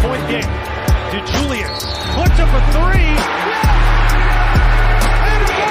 3-point game. DeJulius puts up a three. And goal!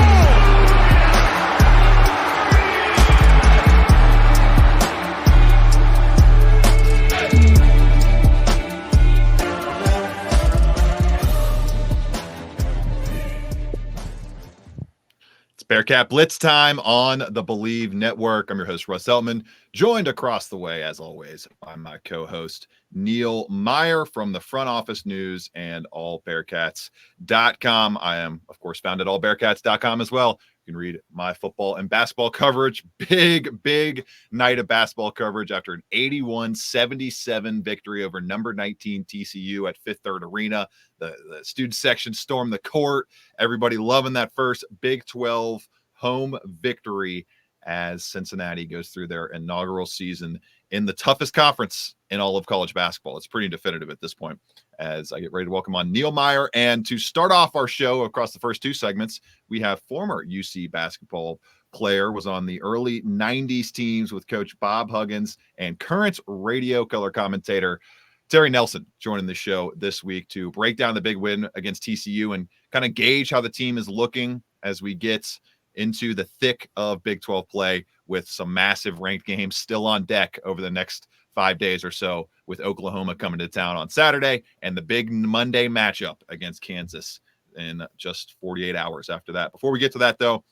It's Bearcat Blitz time on the Believe Network. I'm your host, Russ Eltman, joined across the way, as always, by my co-host, Neil Meyer from the Front Office News and allbearcats.com. I am, of course, found at allbearcats.com as well. You can read my football and basketball coverage. Big night of basketball coverage after an 81-77 victory over number 19 TCU at Fifth Third Arena. The student section stormed the court. Everybody loving that first Big 12 home victory as Cincinnati goes through their inaugural season in the toughest conference in all of college basketball. It's pretty definitive at this point as I get ready to welcome on Neil Meyer. And to start off our show across the first two segments, we have former UC basketball player, was on the early 90s teams with Coach Bob Huggins, and current radio color commentator Terry Nelson joining the show this week to break down the big win against TCU and kind of gauge how the team is looking as we get into the thick of Big 12 play with some massive ranked games still on deck over the next 5 days or so, with Oklahoma coming to town on Saturday and the big Monday matchup against Kansas in just 48 hours after that. Before we get to that, though,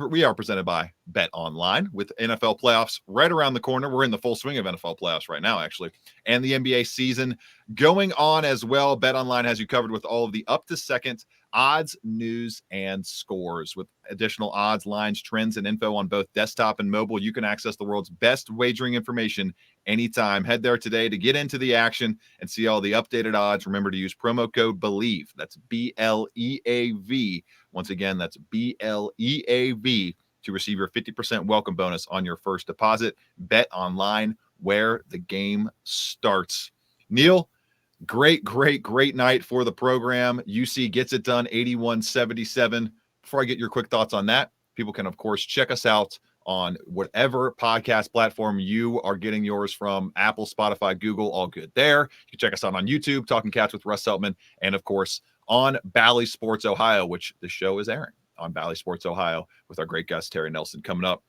we are presented by Bet Online with NFL playoffs right around the corner. We're in the full swing of NFL playoffs right now, actually, and the NBA season going on as well. Bet Online has you covered with all of the up-to-second odds, news, and scores. With additional odds, lines, trends, and info on both desktop and mobile, you can access the world's best wagering information anytime. Head there today to get into the action and see all the updated odds. Remember to use promo code BELIEVE. That's BLEAV. Once again, that's BLEAV to receive your 50% welcome bonus on your first deposit. Bet Online, where the game starts. Neil, great night for the program. UC gets it done, 81-77. Before I get your quick thoughts on that, people can, of course, check us out on whatever podcast platform you are getting yours from. Apple, Spotify, Google, all good there. You can check us out on YouTube, Talking Cats with Russ Eltman, and, of course, on Bally Sports Ohio, which the show is airing on Bally Sports Ohio with our great guest, Terry Nelson, coming up.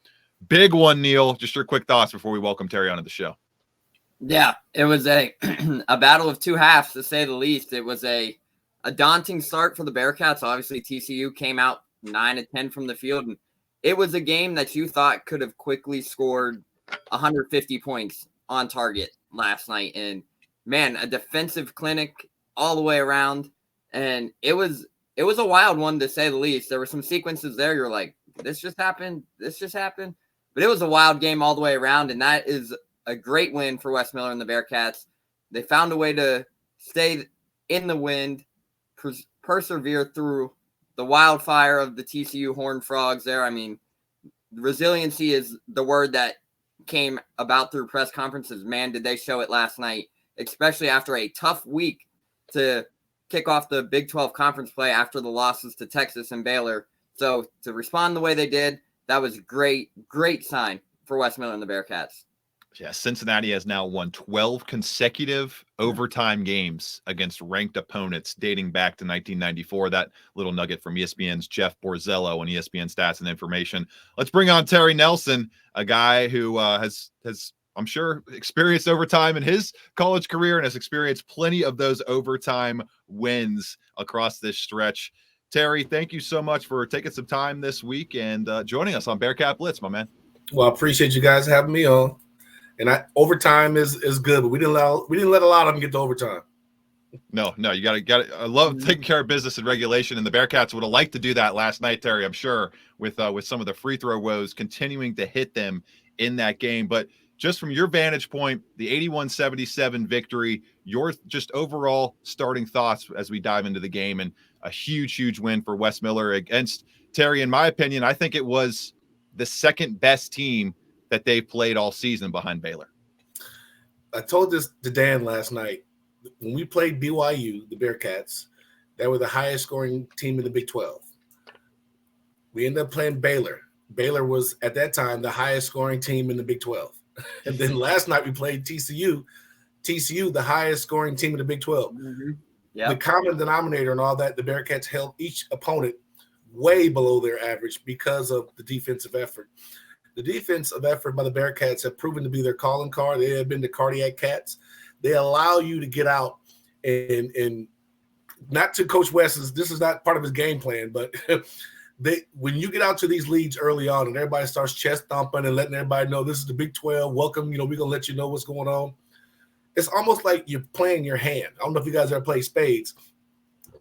Big one, Neil. Just your quick thoughts before we welcome Terry onto the show. Yeah, it was a battle of two halves, to say the least. It was a daunting start for the Bearcats. Obviously, TCU came out 9 of 10 from the field, and it was a game that you thought could have quickly scored 150 points on target last night. And, man, a defensive clinic all the way around. And it was a wild one, to say the least. There were some sequences there you're like, this just happened. But it was a wild game all the way around, and that is a great win for Wes Miller and the Bearcats. They found a way to stay in the wind, persevere through the wildfire of the TCU Horned Frogs there. I mean, resiliency is the word that came about through press conferences. Man, did they show it last night, especially after a tough week to kick off the Big 12 conference play after the losses to Texas and Baylor. So to respond the way they did, that was great sign for Wes Miller and the Bearcats. Yeah, Cincinnati has now won 12 consecutive overtime games against ranked opponents dating back to 1994. That little nugget from ESPN's Jeff Borzello on ESPN Stats and Information. Let's bring on Terry Nelson, a guy who has I'm sure experienced overtime in his college career and has experienced plenty of those overtime wins across this stretch. Terry, thank you so much for taking some time this week and joining us on Bearcat Blitz, my man. Well, I appreciate you guys having me on. And overtime is good, but we didn't let a lot of them get to overtime. No, you got to. I love taking care of business and regulation, and the Bearcats would have liked to do that last night, Terry. I'm sure with some of the free throw woes continuing to hit them in that game. But just from your vantage point, the 81-77 victory, your just overall starting thoughts as we dive into the game, and a huge win for Wes Miller against Terry. In my opinion, I think it was the second best team that they played all season behind Baylor. I told this to Dan last night. When we played BYU, the Bearcats, they were the highest scoring team in the Big 12. We ended up playing Baylor. Baylor was, at that time, the highest scoring team in the Big 12. And then last night we played TCU. TCU, the highest scoring team in the Big 12. Mm-hmm. The common denominator and all that, the Bearcats held each opponent way below their average because of the defensive effort. The defensive effort by the Bearcats have proven to be their calling card. They have been the cardiac cats. They allow you to get out and not to Coach West's, this is not part of his game plan, but when you get out to these leads early on and everybody starts chest thumping and letting everybody know this is the Big 12, welcome, we're going to let you know what's going on. It's almost like you're playing your hand. I don't know if you guys ever play spades,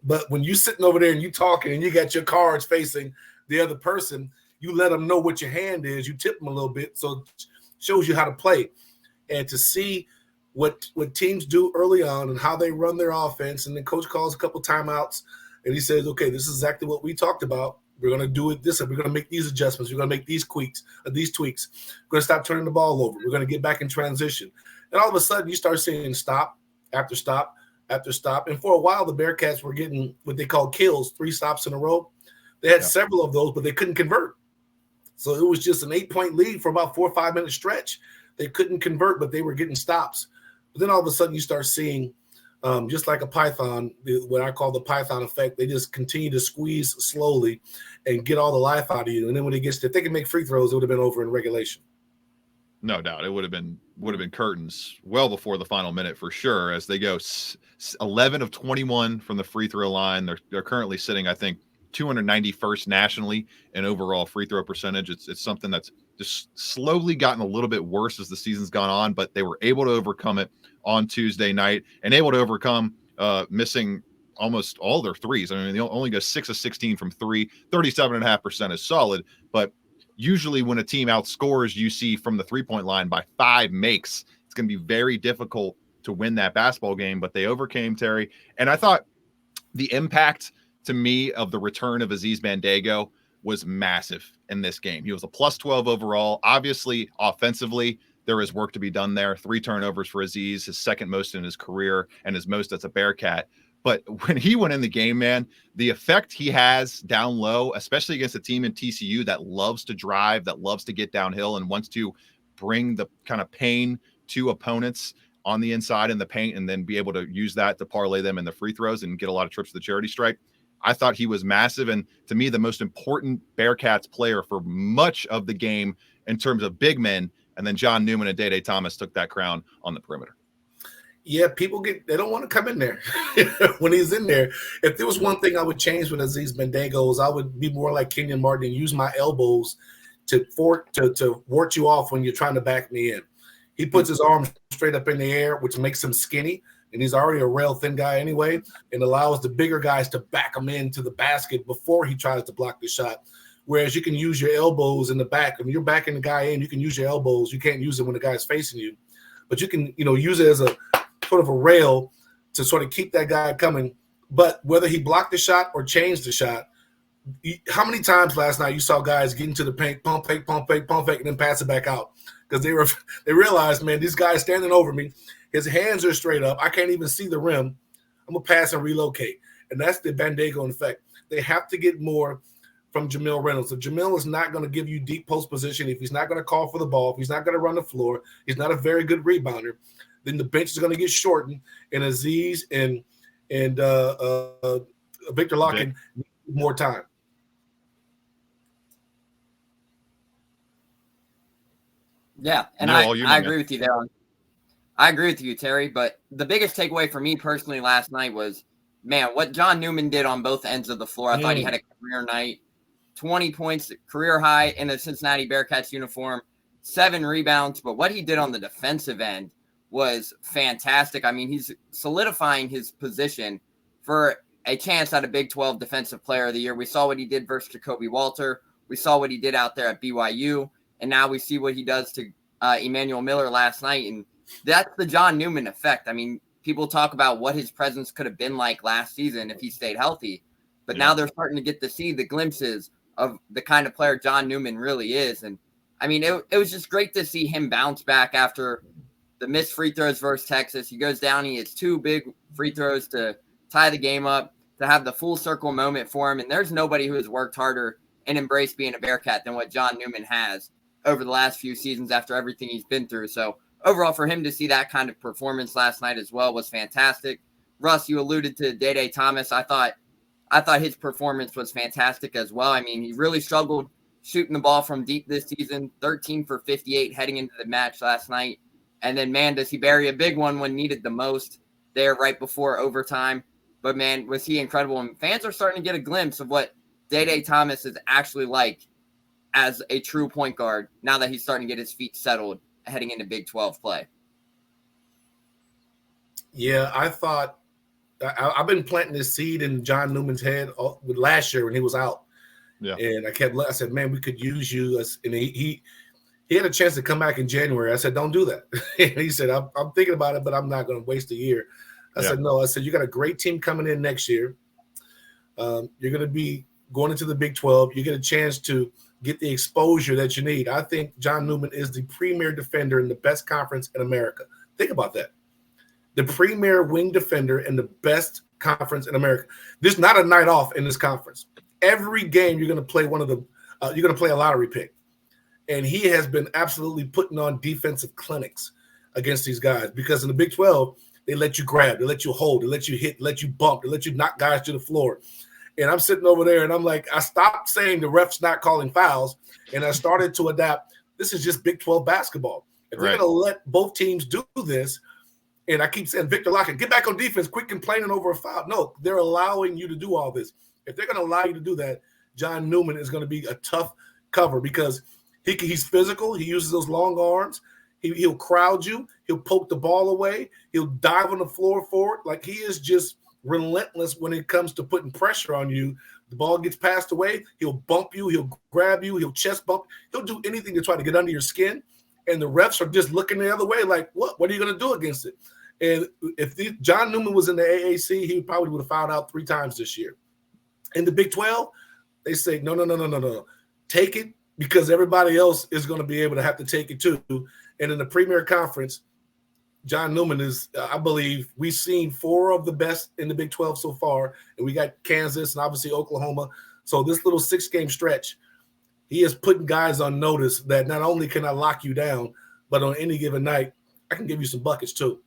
but when you're sitting over there and you talking and you got your cards facing the other person, you let them know what your hand is. You tip them a little bit, so it shows you how to play. And to see what teams do early on and how they run their offense, and then coach calls a couple timeouts, and he says, okay, this is exactly what we talked about. We're going to do it this way. We're going to make these adjustments. We're going to make these tweaks. We're going to stop turning the ball over. We're going to get back in transition. And all of a sudden, you start seeing stop after stop after stop. And for a while, the Bearcats were getting what they call kills, 3 stops in a row. They had several of those, but they couldn't convert. So it was just an 8-point lead for about 4 or 5 minute stretch. They couldn't convert, but they were getting stops. But then all of a sudden, you start seeing, just like a python, what I call the python effect, they just continue to squeeze slowly and get all the life out of you. And then when it gets to, if they can make free throws, it would have been over in regulation. No doubt. It would have been curtains well before the final minute for sure, as they go 11 of 21 from the free throw line. They're currently sitting, I think, 291st nationally in overall free throw percentage. It's something that's just slowly gotten a little bit worse as the season's gone on, but they were able to overcome it on Tuesday night and able to overcome missing almost all their threes. I mean, they only go 6 of 16 from 3, 37.5% is solid, but usually when a team outscores UC from the 3-point line by 5 makes, it's going to be very difficult to win that basketball game, but they overcame, Terry. And I thought the impact to me of the return of Aziz Bandaogo was massive in this game. He was a plus 12 overall. Obviously, offensively, there is work to be done there. 3 turnovers for Aziz, his second most in his career and his most as a Bearcat. But when he went in the game, man, the effect he has down low, especially against a team in TCU that loves to drive, that loves to get downhill and wants to bring the kind of pain to opponents on the inside in the paint and then be able to use that to parlay them in the free throws and get a lot of trips to the charity stripe. I thought he was massive. And to me, the most important Bearcats player for much of the game in terms of big men. And then John Newman and Day Thomas took that crown on the perimeter. Yeah, people they don't want to come in there when he's in there. If there was one thing I would change with Aziz Bandaogo, I would be more like Kenyon Martin and use my elbows to wart you off when you're trying to back me in. He puts his arms straight up in the air, which makes him skinny, and he's already a rail thin guy anyway, and allows the bigger guys to back him into the basket before he tries to block the shot. Whereas you can use your elbows in the back. When you're backing the guy in, you can use your elbows. You can't use it when the guy's facing you, but you can, use it as a sort of a rail to sort of keep that guy coming. But whether he blocked the shot or changed the shot, how many times last night you saw guys get into the paint, pump fake, and then pass it back out? Because they realized, man, these guys standing over me, his hands are straight up. I can't even see the rim. I'm going to pass and relocate. And that's the Bandaogo effect. They have to get more from Jamil Reynolds. If Jamil is not going to give you deep post position, if he's not going to call for the ball, if he's not going to run the floor, he's not a very good rebounder, then the bench is going to get shortened, and Aziz and Victor Larkin need more time. Yeah, and I agree with you there. I agree with you, Terry, but the biggest takeaway for me personally last night was, man, what John Newman did on both ends of the floor. I thought he had a career night. 20 points, career high in a Cincinnati Bearcats uniform, 7 rebounds, but what he did on the defensive end was fantastic. I mean, he's solidifying his position for a chance at a Big 12 Defensive Player of the Year. We saw what he did versus Jacoby Walter. We saw what he did out there at BYU. And now we see what he does to Emmanuel Miller last night. And that's the John Newman effect. I mean, people talk about what his presence could have been like last season if he stayed healthy. But now they're starting to get to see the glimpses of the kind of player John Newman really is. And, I mean, it was just great to see him bounce back after the missed free throws versus Texas. He goes down. He hits 2 big free throws to tie the game up, to have the full circle moment for him. And there's nobody who has worked harder and embraced being a Bearcat than what John Newman has over the last few seasons after everything he's been through. So overall for him to see that kind of performance last night as well was fantastic. Russ, you alluded to Day Thomas. I thought his performance was fantastic as well. I mean, he really struggled shooting the ball from deep this season, 13 for 58 heading into the match last night. And then, man, does he bury a big one when needed the most there right before overtime. But, man, was he incredible. And fans are starting to get a glimpse of what Day Thomas is actually like as a true point guard now that he's starting to get his feet settled heading into Big 12 play. Yeah, I thought I've been planting this seed in John Newman's head with last year when he was out. Yeah. And I said, man, we could use you. And he had a chance to come back in January. I said, don't do that. And he said, I'm thinking about it, but I'm not going to waste a year. I said, no. I said, you got a great team coming in next year. You're going to be going into the Big 12. You get a chance to get the exposure that you need. I think John Newman is the premier defender in the best conference in America. Think about that. The premier wing defender in the best conference in America. There's not a night off in this conference. Every game you're going to play you're going to play a lottery pick. And he has been absolutely putting on defensive clinics against these guys because in the Big 12, they let you grab, they let you hold, they let you hit, let you bump, they let you knock guys to the floor. And I'm sitting over there and I'm like, I stopped saying the ref's not calling fouls and I started to adapt. This is just Big 12 basketball. If they're going to let both teams do this, and I keep saying, Victor Lockett, get back on defense, quit complaining over a foul. No, they're allowing you to do all this. If they're going to allow you to do that, John Newman is going to be a tough cover because he's physical. He uses those long arms. He'll crowd you. He'll poke the ball away. He'll dive on the floor forward. Like he is just relentless when it comes to putting pressure on you. The ball gets passed away. He'll bump you. He'll grab you. He'll chest bump. He'll do anything to try to get under your skin. And the refs are just looking the other way like, what? What are you going to do against it? And if John Newman was in the AAC, he probably would have fouled out 3 times this year. In the Big 12, they say, no. Take it because everybody else is going to be able to have to take it too. And in the Premier Conference, John Newman is, I believe, we've seen 4 of the best in the Big 12 so far. And we got Kansas and obviously Oklahoma. So this little 6-game stretch, he is putting guys on notice that not only can I lock you down, but on any given night, I can give you some buckets too.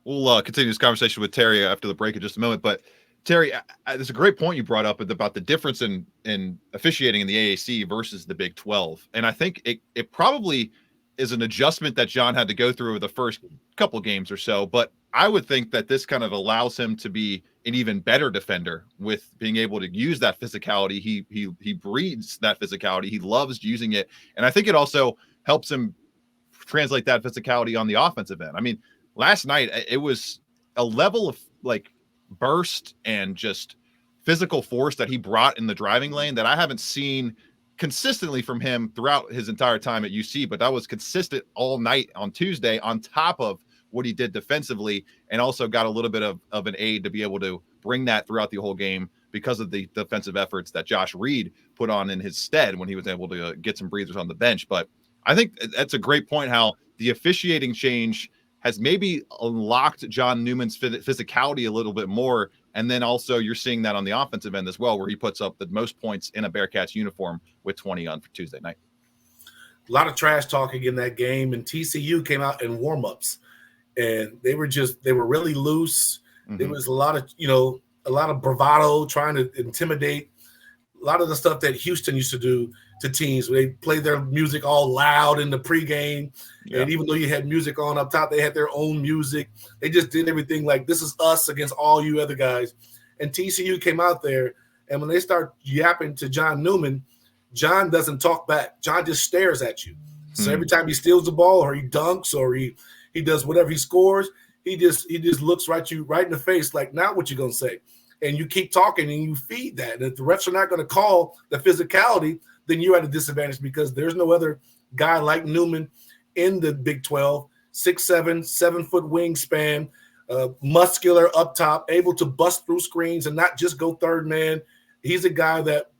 We'll continue this conversation with Terry after the break in just a moment. But Terry, there's a great point you brought up about the difference in officiating in the AAC versus the Big 12. And I think it probably is an adjustment that John had to go through over the first couple games or so. But I would think that this kind of allows him to be an even better defender with being able to use that physicality. He breeds that physicality. He loves using it. And I think it also helps him translate that physicality on the offensive end. I mean, last night, it was a level of like burst and just physical force that he brought in the driving lane that I haven't seen consistently from him throughout his entire time at UC, but that was consistent all night on Tuesday on top of what he did defensively, and also got a little bit of an aid to be able to bring that throughout the whole game because of the defensive efforts that Josh Reed put on in his stead when he was able to get some breathers on the bench. But I think that's a great point, how the officiating change has maybe unlocked John Newman's physicality a little bit more. And then also you're seeing that on the offensive end as well, where he puts up the most points in a Bearcats uniform with 20 on for Tuesday night. A lot of trash talking in that game, and TCU came out in warmups, and they were really loose. Mm-hmm. There was a lot of bravado, trying to intimidate. A lot of the stuff that Houston used to do to teams, where they play their music all loud in the pregame. Yeah. And even though you had music on up top, they had their own music. They just did everything like this is us against all you other guys. And TCU came out there, and when they start yapping to John Newman, John doesn't talk back. John just stares at you. So every time he steals the ball or he dunks or he does whatever, he scores, he just looks right in the face like, now what you gonna say? And you keep talking and you feed that. And if the refs are not going to call the physicality, then you're at a disadvantage because there's no other guy like Newman in the Big 12, 6'7", 7-foot wingspan, muscular up top, able to bust through screens and not just go third man. He's a guy that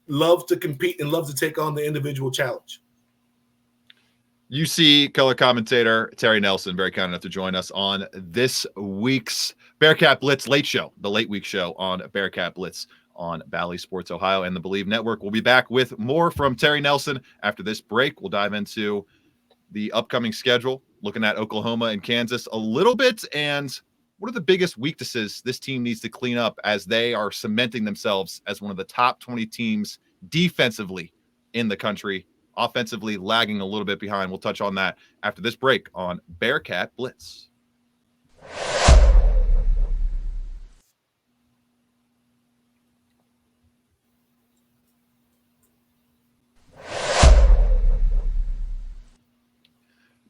loves to compete and loves to take on the individual challenge. UC color commentator Terry Nelson, very kind enough to join us on this week's Bearcat Blitz late show, the late week show on Bearcat Blitz on Bally Sports Ohio and the Believe Network. We'll be back with more from Terry Nelson after this break. We'll dive into the upcoming schedule, looking at Oklahoma and Kansas a little bit. And what are the biggest weaknesses this team needs to clean up as they are cementing themselves as one of the top 20 teams defensively in the country, offensively lagging a little bit behind? We'll touch on that after this break on Bearcat Blitz.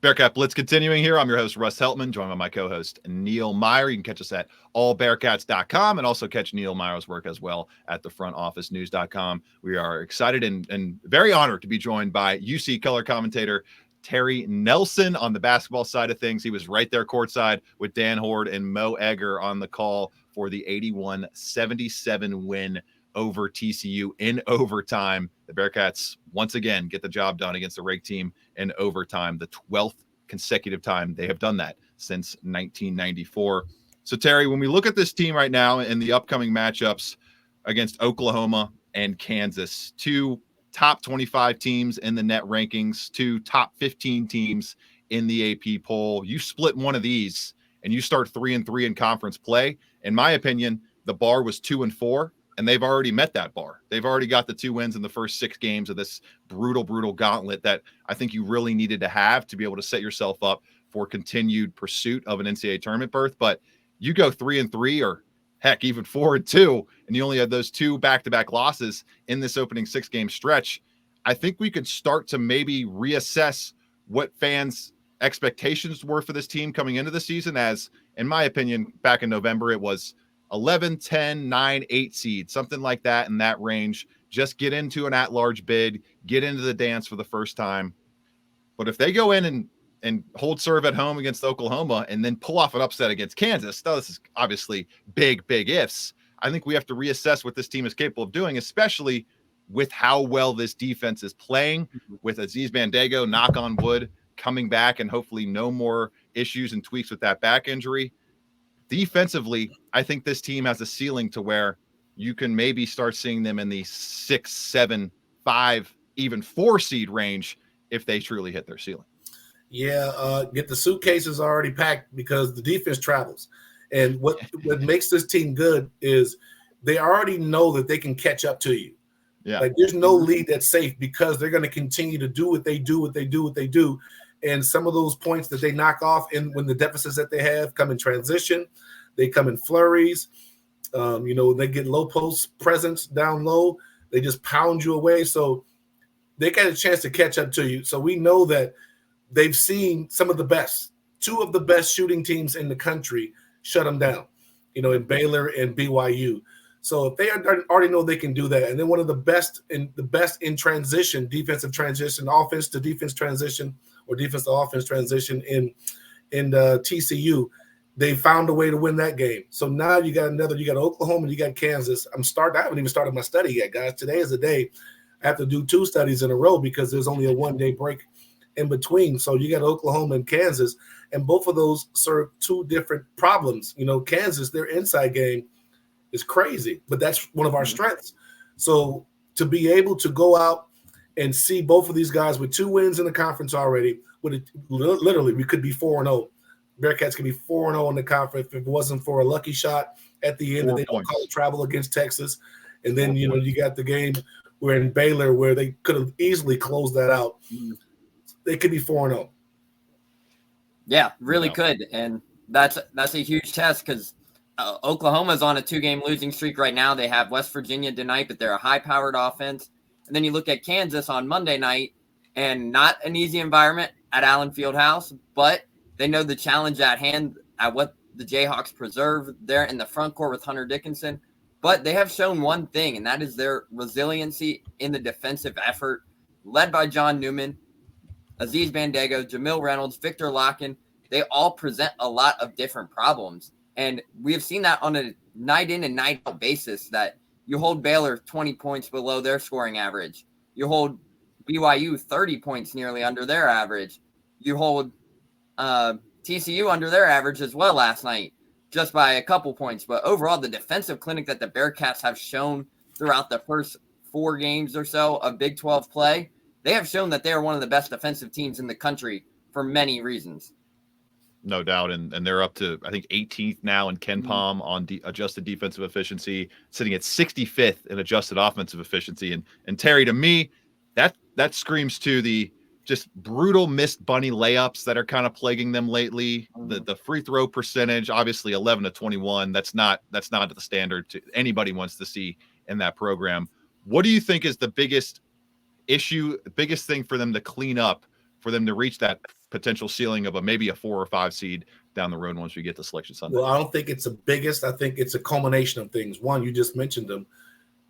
Bearcat Blitz continuing here. I'm your host, Russ Heltman, joined by my co-host, Neil Meyer. You can catch us at allbearcats.com and also catch Neil Meyer's work as well at thefrontofficenews.com. We are excited and very honored to be joined by UC color commentator Terry Nelson on the basketball side of things. He was right there courtside with Dan Horde and Mo Egger on the call for the 81-77 win over TCU in overtime. The Bearcats once again get the job done against the ranked team in overtime, the 12th consecutive time they have done that since 1994. So, Terry, when we look at this team right now in the upcoming matchups against Oklahoma and Kansas, two top 25 teams in the net rankings, two top 15 teams in the AP poll, you split one of these and you start 3-3 in conference play. In my opinion, the bar was 2-4. And they've already met that bar. They've already got the 2 wins in the first 6 games of this brutal gauntlet that I think you really needed to have to be able to set yourself up for continued pursuit of an NCAA tournament berth. But you go 3-3 or heck, even 4-2, and you only had those 2 back-to-back losses in this opening 6-game stretch. I think we could start to maybe reassess what fans' expectations were for this team coming into the season, as, in my opinion, back in November, it was 11, 10, 9, 8 seed, something like that in that range. Just get into an at-large bid, get into the dance for the first time. But if they go in and hold serve at home against Oklahoma and then pull off an upset against Kansas, now this is obviously big ifs. I think we have to reassess what this team is capable of doing, especially with how well this defense is playing, with Aziz Bandaogo, knock on wood, coming back and hopefully no more issues and tweaks with that back injury. Defensively, I think this team has a ceiling to where you can maybe start seeing them in the 6, 7, 5, even 4 seed range if they truly hit their ceiling. Yeah, get the suitcases already packed because the defense travels. And what makes this team good is they already know that they can catch up to you. Yeah. Like there's no lead that's safe because they're going to continue to do what they do. And some of those points that they knock off when the deficits that they have come in transition, they come in flurries. They get low post presence down low. They just pound you away. So they get a chance to catch up to you. So we know that they've seen some of the best, 2 of the best shooting teams in the country shut them down, in Baylor and BYU. So if they already know they can do that, and then one of the best in transition, defensive transition, offense to defense transition, or defense to offense transition in TCU, they found a way to win that game. So now you got Oklahoma and you got Kansas. I haven't even started my study yet, guys. Today is the day I have to do 2 studies in a row because there's only a 1-day break in between. So you got Oklahoma and Kansas, and both of those serve 2 different problems. Kansas, their inside game is crazy, but that's one of our strengths. So to be able to go out and see both of these guys with 2 wins in the conference already, literally we could be 4-0. Bearcats could be 4-0 in the conference if it wasn't for a lucky shot at the end that they don't call it travel against Texas. And then, you got the game where in Baylor where they could have easily closed that out. They could be 4-0. Yeah, really could. And that's a huge test because Oklahoma's on a 2-game losing streak right now. They have West Virginia tonight, but they're a high-powered offense. And then you look at Kansas on Monday night, and not an easy environment at Allen Fieldhouse, but they know the challenge at hand at what the Jayhawks preserve there in the front court with Hunter Dickinson. But they have shown one thing, and that is their resiliency in the defensive effort, led by John Newman, Aziz Bandaogo, Jamil Reynolds, Victor Locken. They all present a lot of different problems. And we have seen that on a night in and night out basis, that you hold Baylor 20 points below their scoring average. You hold BYU 30 points nearly under their average. You hold TCU under their average as well last night, just by a couple points. But overall, the defensive clinic that the Bearcats have shown throughout the first 4 games or so of Big 12 play, they have shown that they are one of the best defensive teams in the country for many reasons. No doubt. And they're up to, I think, 18th now in KenPom on adjusted defensive efficiency, sitting at 65th in adjusted offensive efficiency. And Terry, to me, that screams to the just brutal missed bunny layups that are kind of plaguing them lately. The free throw percentage, obviously 11 to 21. That's not at the standard anybody wants to see in that program. What do you think is the biggest issue, the biggest thing for them to clean up, for them to reach that potential ceiling of maybe a 4 or 5 seed down the road once we get to Selection Sunday? Well, I don't think it's the biggest. I think it's a culmination of things. One, you just mentioned them.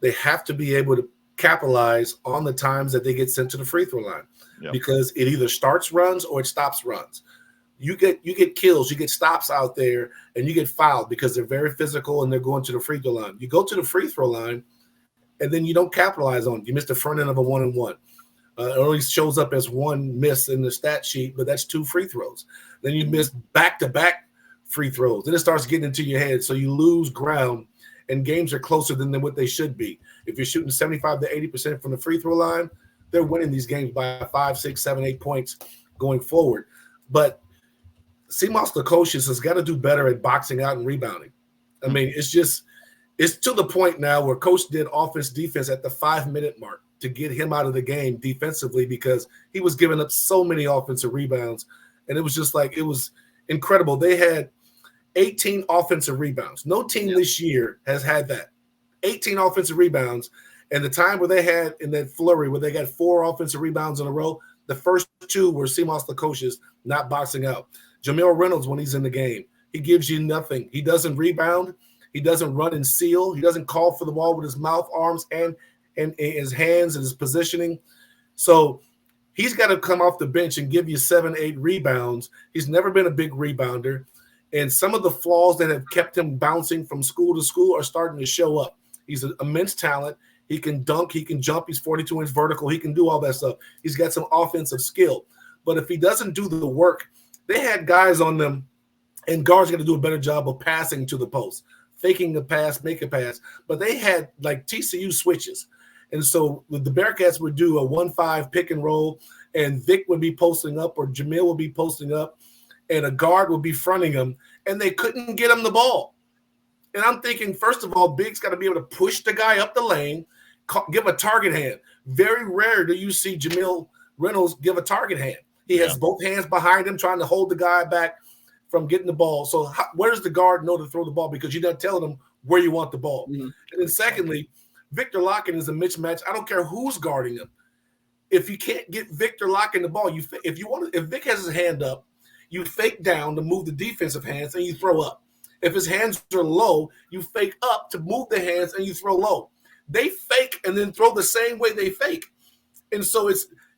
They have to be able to capitalize on the times that they get sent to the free throw line, because it either starts runs or it stops runs. You get kills, you get stops out there, and you get fouled because they're very physical and they're going to the free throw line. You go to the free throw line, and then you don't capitalize on it. You miss the front end of a 1-and-1. It only shows up as one miss in the stat sheet, but that's 2 free throws. Then you miss back-to-back free throws. Then it starts getting into your head, so you lose ground, and games are closer than what they should be. If you're shooting 75 to 80% from the free throw line, they're winning these games by 5, 6, 7, 8 points going forward. But Seamus Lukosius has got to do better at boxing out and rebounding. I mean, it's to the point now where Coach did offense defense at the 5-minute mark to get him out of the game defensively, because he was giving up so many offensive rebounds. And it was just like, it was incredible. They had 18 offensive rebounds. No team this year has had that. 18 offensive rebounds. And the time where they had in that flurry where they got 4 offensive rebounds in a row, the first 2 were Seamus Lukosius not boxing out. Jamil Reynolds, when he's in the game, he gives you nothing. He doesn't rebound. He doesn't run and seal. He doesn't call for the ball with his mouth, arms, and his hands and his positioning. So he's got to come off the bench and give you 7, 8 rebounds. He's never been a big rebounder. And some of the flaws that have kept him bouncing from school to school are starting to show up. He's an immense talent. He can dunk. He can jump. He's 42-inch vertical. He can do all that stuff. He's got some offensive skill. But if he doesn't do the work, they had guys on them, and guards got to do a better job of passing to the post, faking the pass, make a pass. But they had like TCU switches. And so the Bearcats would do a 1-5 pick and roll, and Vic would be posting up, or Jamil would be posting up, and a guard would be fronting him, and they couldn't get him the ball. And I'm thinking, first of all, Big's got to be able to push the guy up the lane, give a target hand. Very rare do you see Jamil Reynolds give a target hand. He has both hands behind him trying to hold the guy back from getting the ball. So where does the guard know to throw the ball? Because you're not telling him where you want the ball. Mm-hmm. And then secondly, Victor Locken is a mismatch. I don't care who's guarding him. If you can't get Victor Locken the ball, if Vic has his hand up, you fake down to move the defensive hands and you throw up. If his hands are low, you fake up to move the hands and you throw low. They fake and then throw the same way they fake. And so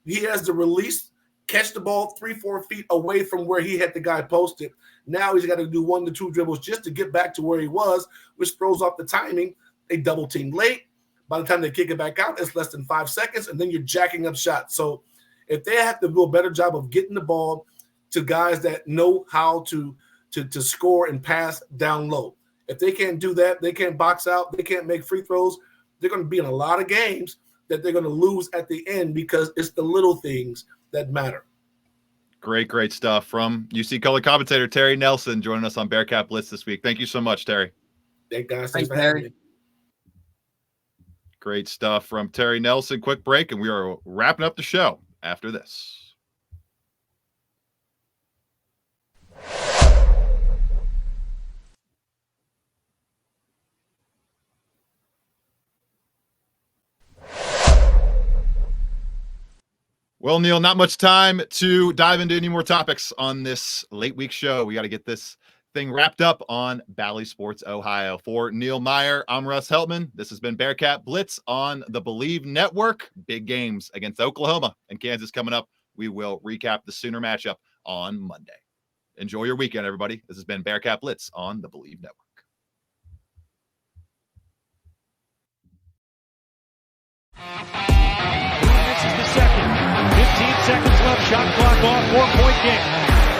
he has to release, catch the ball 3-4 feet away from where he had the guy posted. Now he's got to do 1 to 2 dribbles just to get back to where he was, which throws off the timing. They double team late. By the time they kick it back out, it's less than 5 seconds, and then you're jacking up shots. So if they have to do a better job of getting the ball to guys that know how to score and pass down low. If they can't do that, they can't box out, they can't make free throws, they're going to be in a lot of games that they're going to lose at the end, because it's the little things that matter. Great stuff from UC Color commentator Terry Nelson joining us on Bearcat Blitz this week. Thank you so much, Terry. Hey, guys. Thanks for having me. Great stuff from Terry Nelson. Quick break, and we are wrapping up the show after this. Well, Neil, not much time to dive into any more topics on this late week show. We got to get this thing wrapped up on Bally Sports Ohio. For Neil Meyer, I'm Russ Heltman. This has been Bearcat Blitz on the Believe Network. Big games against Oklahoma and Kansas coming up. We will recap the Sooner matchup on Monday. Enjoy your weekend, everybody. This has been Bearcat Blitz on the Believe Network. This is the second. 15 seconds left. Shot clock off. 4-point game.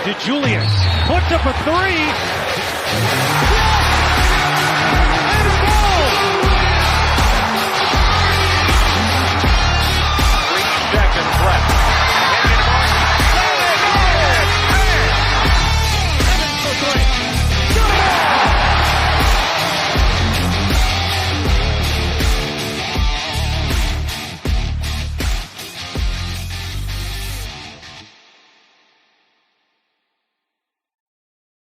DeJulius puts up a 3.